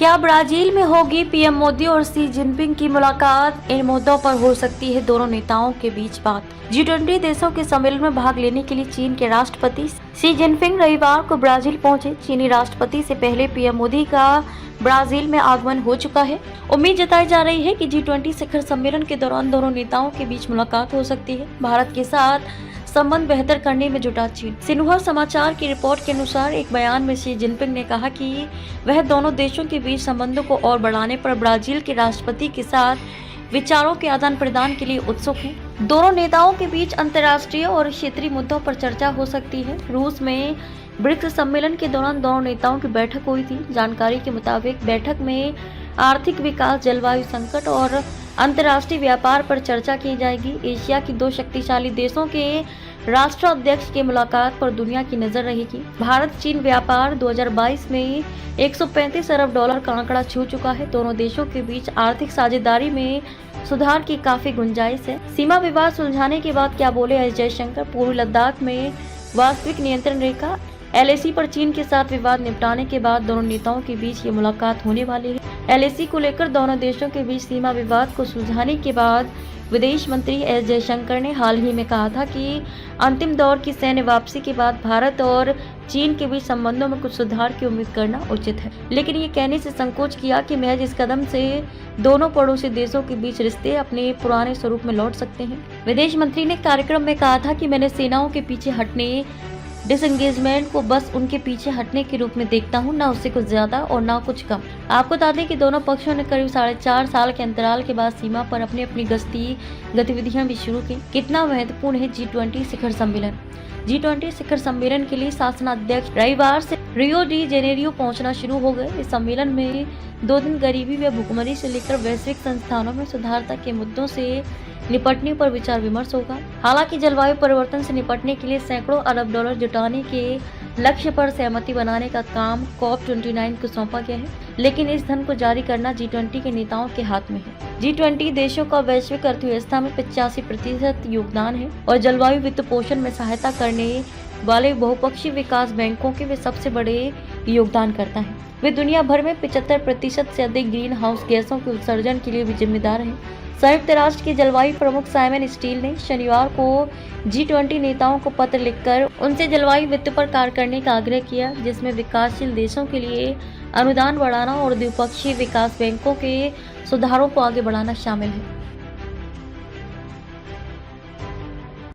क्या ब्राजील में होगी पीएम मोदी और शी जिनपिंग की मुलाकात? इन मुद्दों पर हो सकती है दोनों नेताओं के बीच बात। G20 देशों के सम्मेलन में भाग लेने के लिए चीन के राष्ट्रपति शी जिनपिंग रविवार को ब्राजील पहुंचे। चीनी राष्ट्रपति से पहले पीएम मोदी का ब्राजील में आगमन हो चुका है। उम्मीद जताई जा रही है कि G20 शिखर सम्मेलन के दौरान दोनों नेताओं के बीच मुलाकात हो सकती है। भारत के साथ संबंध बेहतर करने में जुटा चीन। सिन्हुआ समाचार की रिपोर्ट के अनुसार एक बयान में शी जिनपिंग ने कहा कि वह दोनों देशों के बीच संबंधों को और बढ़ाने पर ब्राजील के राष्ट्रपति के साथ विचारों के आदान प्रदान के लिए उत्सुक हैं। दोनों नेताओं के बीच अंतर्राष्ट्रीय और क्षेत्रीय मुद्दों पर चर्चा हो सकती है। रूस में ब्रिक्स सम्मेलन के दौरान दोनों नेताओं की बैठक हुई थी। जानकारी के मुताबिक बैठक में आर्थिक विकास, जलवायु संकट और अंतर्राष्ट्रीय व्यापार पर चर्चा की जाएगी। एशिया की दो शक्तिशाली देशों के राष्ट्राध्यक्ष की मुलाकात पर दुनिया की नजर रहेगी। भारत चीन व्यापार 2022 में 135 अरब डॉलर का आंकड़ा छू चुका है। दोनों देशों के बीच आर्थिक साझेदारी में सुधार की काफी गुंजाइश है। सीमा विवाद सुलझाने के बाद क्या बोले एस जयशंकर? पूर्वी लद्दाख में वास्तविक नियंत्रण रेखा LAC पर चीन के साथ विवाद निपटाने के बाद दोनों नेताओं के बीच ये मुलाकात होने वाली है। LAC को लेकर दोनों देशों के बीच सीमा विवाद को सुलझाने के बाद विदेश मंत्री एस जयशंकर ने हाल ही में कहा था कि अंतिम दौर की सैन्य वापसी के बाद भारत और चीन के बीच संबंधों में कुछ सुधार की उम्मीद करना उचित है, लेकिन ये कहने से संकोच किया कि महज इस कदम से दोनों पड़ोसी देशों के बीच रिश्ते अपने पुराने स्वरूप में लौट सकते हैं। विदेश मंत्री ने कार्यक्रम में कहा था कि मैंने सेनाओं के पीछे हटने, डिसएंगेजमेंट को बस उनके पीछे हटने के रूप में देखता हूं, ना उससे कुछ ज्यादा और ना कुछ कम। आपको बता दें कि दोनों पक्षों ने करीब 4.5 साल के अंतराल के बाद सीमा पर अपनी अपनी गश्ती गतिविधियां भी शुरू की। कितना महत्वपूर्ण है G20 शिखर सम्मेलन? G20 शिखर सम्मेलन के लिए शासनाध्यक्ष रविवार से रियो डी जेनेरियो पहुंचना शुरू हो गए। इस सम्मेलन में 2 दिन गरीबी व भुखमरी से लेकर वैश्विक संस्थानों में सुधार तक के मुद्दों से निपटने पर विचार विमर्श होगा। हालांकि जलवायु परिवर्तन से निपटने के लिए सैकड़ों अरब डॉलर जुटाने के लक्ष्य पर सहमति बनाने का काम COP29 को सौंपा गया है, लेकिन इस धन को जारी करना G20 के नेताओं के हाथ में है। G20 देशों का वैश्विक अर्थव्यवस्था में 85% योगदान है और जलवायु वित्त पोषण में सहायता करने वाले बहुपक्षीय विकास बैंकों के वे सबसे बड़े योगदान करता है। वे दुनिया भर में 75% से अधिक ग्रीन हाउस गैसों के उत्सर्जन के लिए भी जिम्मेदार हैं। संयुक्त राष्ट्र के जलवायु प्रमुख साइमन स्टील ने शनिवार को G20 नेताओं को पत्र लिखकर उनसे जलवायु वित्त पर कार्य करने का आग्रह किया, जिसमें विकासशील देशों के लिए अनुदान बढ़ाना और द्विपक्षीय विकास बैंकों के सुधारों को आगे बढ़ाना शामिल है।